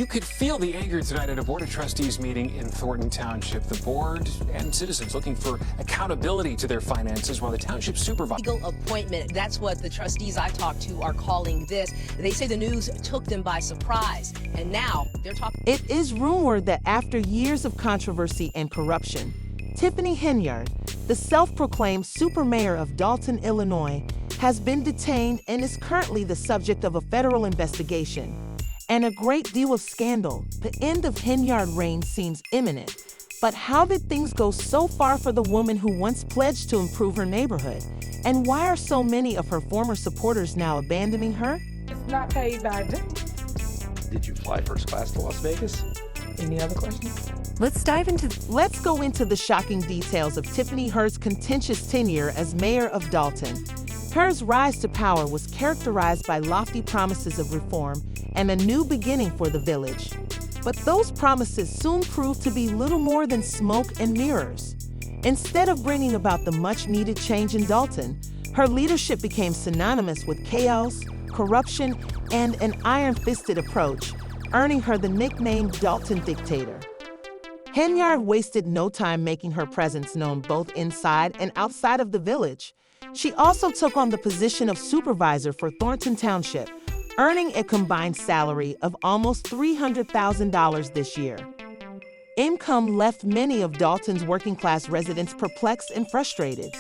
You could feel the anger tonight at a Board of Trustees meeting in Thornton Township. The board and citizens looking for accountability to their finances while the township supervisor... Legal appointment. That's what the trustees I talked to are calling this. They say the news took them by surprise, and now they're talking... It is rumored that after years of controversy and corruption, Tiffany Henyard, the self-proclaimed super mayor of Dalton, Illinois, has been detained and is currently the subject of a federal investigation. And a great deal of scandal. The end of Henyard's reign seems imminent. But how did things go so far for the woman who once pledged to improve her neighborhood? And why are so many of her former supporters now abandoning her? It's not paid by day. Did you fly first class to Las Vegas? Any other questions? Let's go into the shocking details of Tiffany Henyard's contentious tenure as mayor of Dalton. Her's rise to power was characterized by lofty promises of reform and a new beginning for the village. But those promises soon proved to be little more than smoke and mirrors. Instead of bringing about the much-needed change in Dalton, her leadership became synonymous with chaos, corruption, and an iron-fisted approach, earning her the nickname Dalton Dictator. Henyard wasted no time making her presence known both inside and outside of the village. She also took on the position of supervisor for Thornton Township, earning a combined salary of almost $300,000 this year. Income left many of Dalton's working-class residents perplexed and frustrated.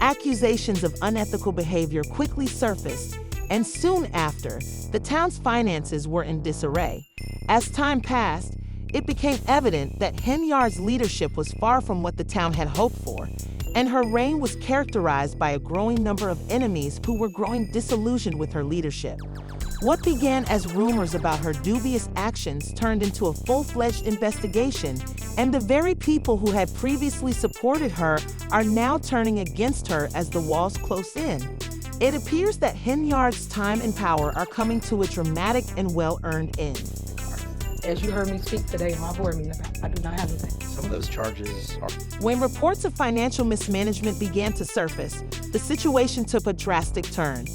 Accusations of unethical behavior quickly surfaced, and soon after, the town's finances were in disarray. As time passed, it became evident that Henyard's leadership was far from what the town had hoped for, and her reign was characterized by a growing number of enemies who were growing disillusioned with her leadership. What began as rumors about her dubious actions turned into a full-fledged investigation, and the very people who had previously supported her are now turning against her as the walls close in. It appears that Henyard's time and power are coming to a dramatic and well-earned end. As you heard me speak today in my board meeting, I do not have anything. Some of those charges are... When reports of financial mismanagement began to surface, the situation took a drastic turn.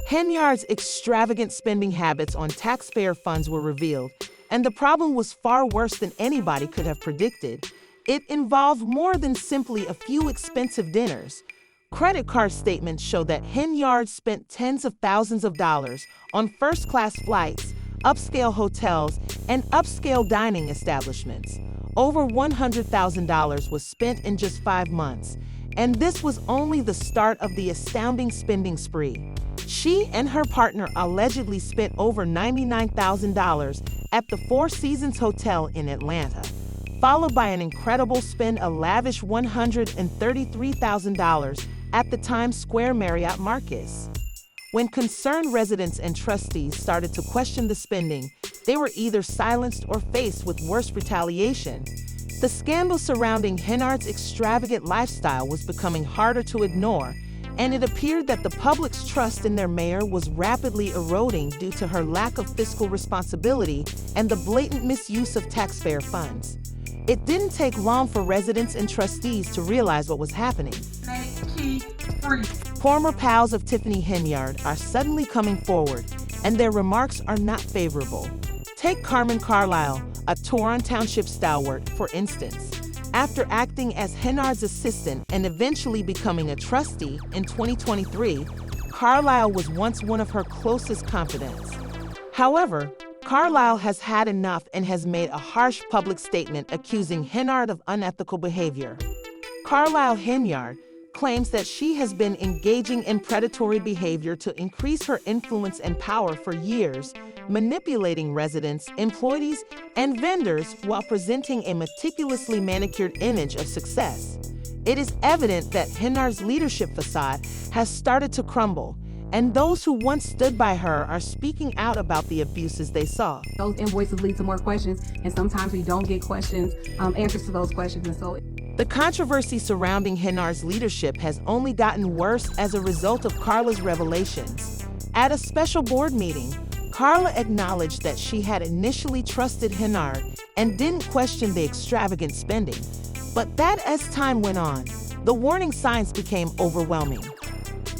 Henyard's extravagant spending habits on taxpayer funds were revealed, and the problem was far worse than anybody could have predicted. It involved more than simply a few expensive dinners. Credit card statements show that Henyard spent tens of thousands of dollars on first-class flights, upscale hotels, and upscale dining establishments. Over $100,000 was spent in just 5 months, and this was only the start of the astounding spending spree. She and her partner allegedly spent over $99,000 at the Four Seasons Hotel in Atlanta, followed by an incredible spend, a lavish $133,000 at the Times Square Marriott Marquis. When concerned residents and trustees started to question the spending, they were either silenced or faced with worse retaliation. The scandal surrounding Henyard's extravagant lifestyle was becoming harder to ignore, and it appeared that the public's trust in their mayor was rapidly eroding due to her lack of fiscal responsibility and the blatant misuse of taxpayer funds. It didn't take long for residents and trustees to realize what was happening. Former pals of Tiffany Henyard are suddenly coming forward, and their remarks are not favorable. Take Carmen Carlisle, a Torrance Township stalwart, for instance. After acting as Henyard's assistant and eventually becoming a trustee in 2023, Carlisle was once one of her closest confidants. However, Carlisle has had enough and has made a harsh public statement accusing Henyard of unethical behavior. Carlisle Henyard claims that she has been engaging in predatory behavior to increase her influence and power for years, manipulating residents, employees, and vendors while presenting a meticulously manicured image of success. It is evident that Henyard's leadership facade has started to crumble, and those who once stood by her are speaking out about the abuses they saw. Those invoices lead to more questions, and sometimes we don't get answers to those questions, and so... The controversy surrounding Henyard's leadership has only gotten worse as a result of Carla's revelations. At a special board meeting, Carla acknowledged that she had initially trusted Henyard and didn't question the extravagant spending, but that as time went on, the warning signs became overwhelming.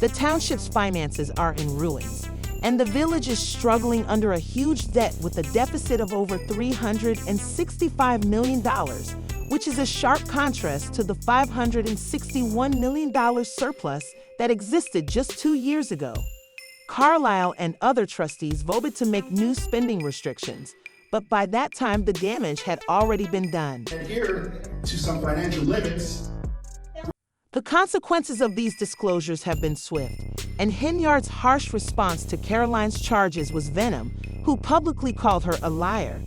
The township's finances are in ruins, and the village is struggling under a huge debt with a deficit of over $365 million, which is a sharp contrast to the $561 million surplus that existed just 2 years ago. Carlisle and other trustees voted to make new spending restrictions, but by that time the damage had already been done. Adhere to some financial limits. The consequences of these disclosures have been swift, and Henyard's harsh response to Caroline's charges was venom, who publicly called her a liar.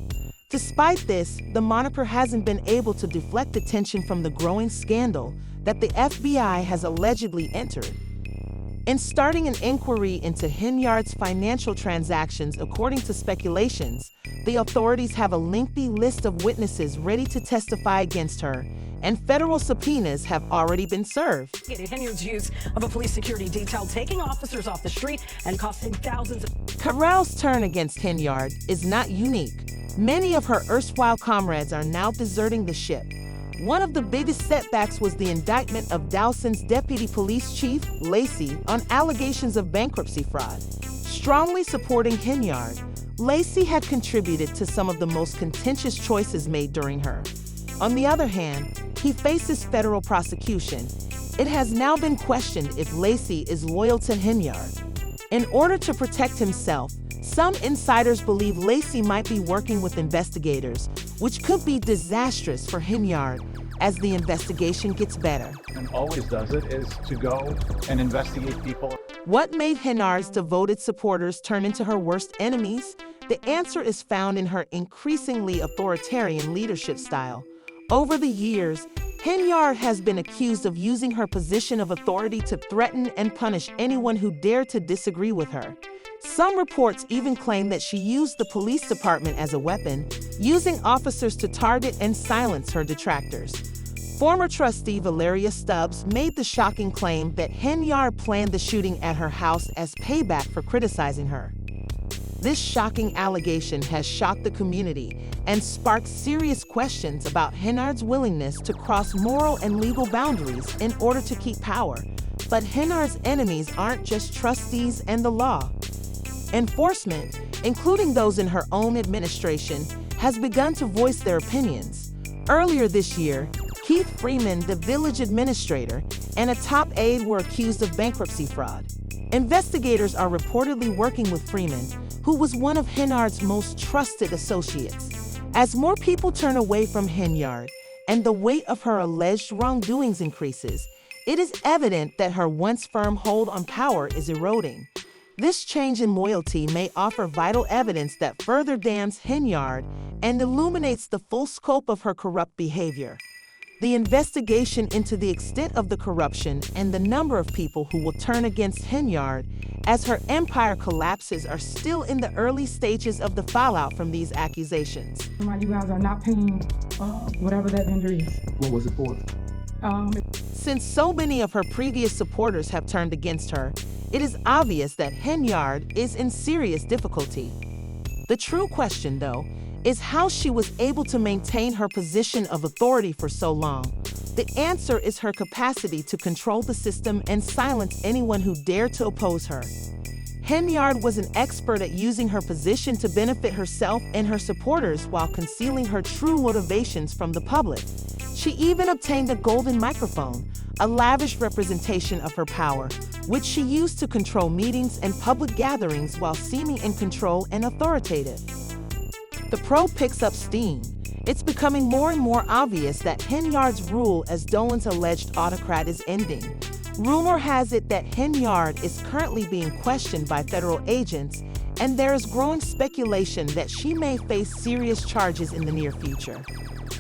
Despite this, the moniker hasn't been able to deflect attention from the growing scandal that the FBI has allegedly entered. In starting an inquiry into Henyard's financial transactions, according to speculations, the authorities have a lengthy list of witnesses ready to testify against her, and federal subpoenas have already been served. Henyard's use of a police security detail taking officers off the street and costing thousands of... Corral's turn against Henyard is not unique. Many of her erstwhile comrades are now deserting the ship. One of the biggest setbacks was the indictment of Dowson's deputy police chief, Lacey, on allegations of bankruptcy fraud. Strongly supporting Henyard, Lacey had contributed to some of the most contentious choices made during her. On the other hand, he faces federal prosecution. It has now been questioned if Lacey is loyal to Henyard. In order to protect himself, some insiders believe Lacey might be working with investigators, which could be disastrous for Henyard as the investigation gets better. And always does it is to go and investigate people. What made Henyard's devoted supporters turn into her worst enemies? The answer is found in her increasingly authoritarian leadership style. Over the years, Henyard has been accused of using her position of authority to threaten and punish anyone who dared to disagree with her. Some reports even claim that she used the police department as a weapon, using officers to target and silence her detractors. Former trustee Valeria Stubbs made the shocking claim that Henyard planned the shooting at her house as payback for criticizing her. This shocking allegation has shocked the community and sparked serious questions about Henyard's willingness to cross moral and legal boundaries in order to keep power. But Henyard's enemies aren't just trustees and the law. Enforcement, including those in her own administration, has begun to voice their opinions. Earlier this year, Keith Freeman, the village administrator, and a top aide were accused of bankruptcy fraud. Investigators are reportedly working with Freeman, who was one of Henyard's most trusted associates. As more people turn away from Henyard and the weight of her alleged wrongdoings increases, it is evident that her once firm hold on power is eroding. This change in loyalty may offer vital evidence that further damns Henyard and illuminates the full scope of her corrupt behavior. The investigation into the extent of the corruption and the number of people who will turn against Henyard as her empire collapses are still in the early stages of the fallout from these accusations. You guys are not paying whatever that vendor is. What was it for? Since so many of her previous supporters have turned against her, it is obvious that Henyard is in serious difficulty. The true question, though, is how she was able to maintain her position of authority for so long. The answer is her capacity to control the system and silence anyone who dared to oppose her. Henyard was an expert at using her position to benefit herself and her supporters while concealing her true motivations from the public. She even obtained a golden microphone, a lavish representation of her power, which she used to control meetings and public gatherings while seeming in control and authoritative. The probe picks up steam. It's becoming more and more obvious that Henyard's rule as Dolan's alleged autocrat is ending. Rumor has it that Henyard is currently being questioned by federal agents, and there is growing speculation that she may face serious charges in the near future.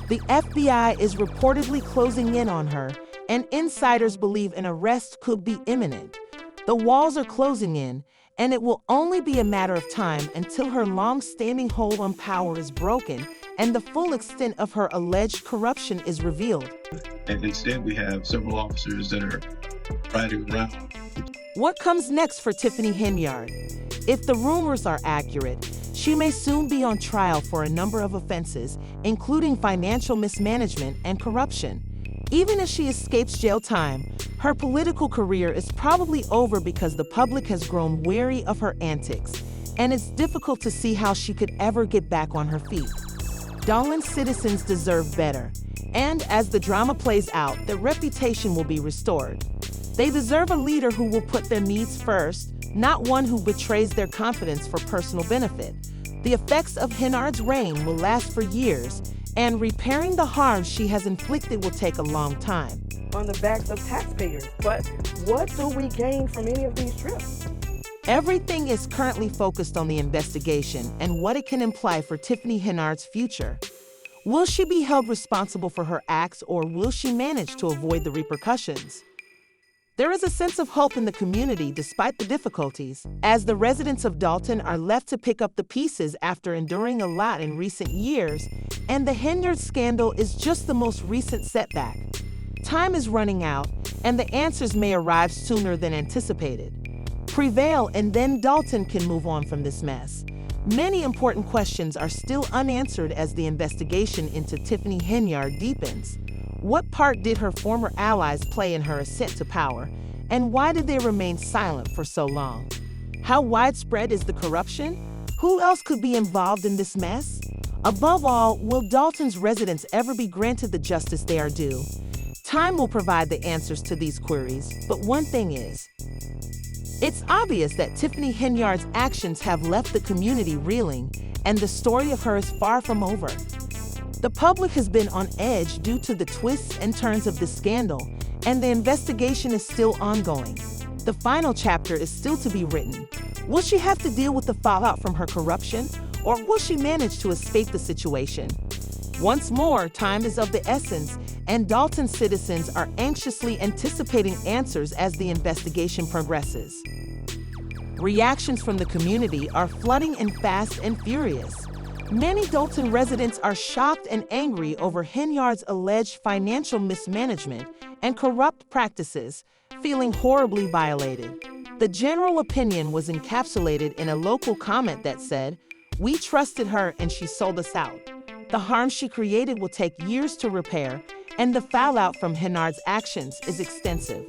The FBI is reportedly closing in on her, and insiders believe an arrest could be imminent. The walls are closing in, and it will only be a matter of time until her long-standing hold on power is broken and the full extent of her alleged corruption is revealed. And instead, we have several officers that are riding around. What comes next for Tiffany Henyard? If the rumors are accurate, she may soon be on trial for a number of offenses, including financial mismanagement and corruption. Even if she escapes jail time, her political career is probably over because the public has grown wary of her antics, and it's difficult to see how she could ever get back on her feet. Dalton's citizens deserve better, and as the drama plays out, their reputation will be restored. They deserve a leader who will put their needs first, not one who betrays their confidence for personal benefit. The effects of Henyard's reign will last for years, and repairing the harm she has inflicted will take a long time. On the backs of taxpayers, but what do we gain from any of these trips? Everything is currently focused on the investigation and what it can imply for Tiffany Henyard's future. Will she be held responsible for her acts, or will she manage to avoid the repercussions? There is a sense of hope in the community despite the difficulties, as the residents of Dalton are left to pick up the pieces after enduring a lot in recent years, and the Henyard scandal is just the most recent setback. Time is running out, and the answers may arrive sooner than anticipated. Prevail, and then Dalton can move on from this mess. Many important questions are still unanswered as the investigation into Tiffany Henyard deepens. What part did her former allies play in her ascent to power, and why did they remain silent for so long? How widespread is the corruption? Who else could be involved in this mess? Above all, will Dalton's residents ever be granted the justice they are due? Time will provide the answers to these queries, but one thing is, it's obvious that Tiffany Henyard's actions have left the community reeling, and the story of her is far from over. The public has been on edge due to the twists and turns of this scandal, and the investigation is still ongoing. The final chapter is still to be written. Will she have to deal with the fallout from her corruption, or will she manage to escape the situation? Once more, time is of the essence, and Dalton citizens are anxiously anticipating answers as the investigation progresses. Reactions from the community are flooding in fast and furious. Many Dalton residents are shocked and angry over Henyard's alleged financial mismanagement and corrupt practices, feeling horribly violated. The general opinion was encapsulated in a local comment that said, "We trusted her and she sold us out." The harm she created will take years to repair, and the fallout from Henyard's actions is extensive.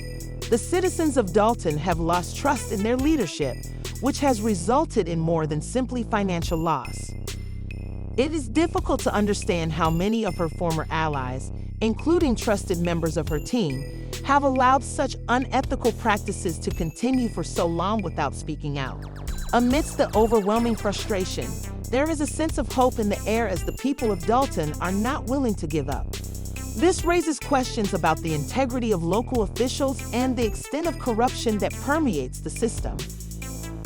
The citizens of Dalton have lost trust in their leadership, which has resulted in more than simply financial loss. It is difficult to understand how many of her former allies, including trusted members of her team, have allowed such unethical practices to continue for so long without speaking out. Amidst the overwhelming frustration, there is a sense of hope in the air as the people of Dalton are not willing to give up. This raises questions about the integrity of local officials and the extent of corruption that permeates the system.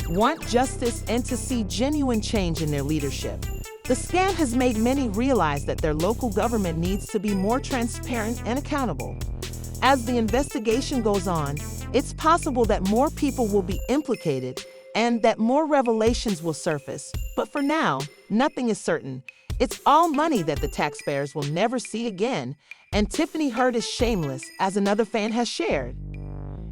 Want justice and to see genuine change in their leadership. The scam has made many realize that their local government needs to be more transparent and accountable. As the investigation goes on, it's possible that more people will be implicated and that more revelations will surface. But for now, nothing is certain. It's all money that the taxpayers will never see again, and Tiffany Henyard is shameless, as another fan has shared.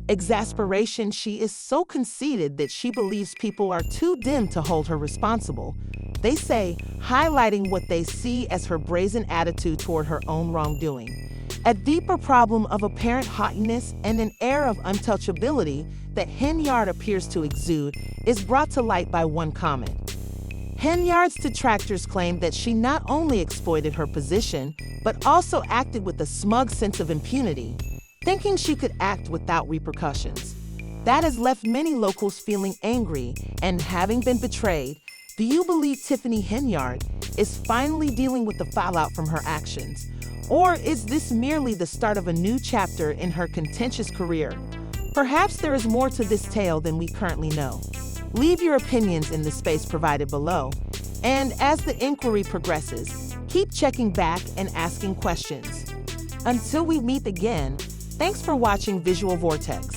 Exasperation, she is so conceited that she believes people are too dim to hold her responsible. They say, highlighting what they see as her brazen attitude toward her own wrongdoing. A deeper problem of apparent haughtiness and an air of untouchability that Henyard appears to exude is brought to light by one comment. Henyard's detractors claim that she not only exploited her position, but also acted with a smug sense of impunity, thinking she could act without repercussions. That has left many locals feeling angry, and having been betrayed, do you believe Tiffany Henyard is finally dealing with the fallout from her actions? Or is this merely the start of a new chapter in her contentious career? Perhaps there is more to this tale than we currently know. Leave your opinions in the space provided below. And as the inquiry progresses, keep checking back and asking questions. Until we meet again, thanks for watching Visual Vortex.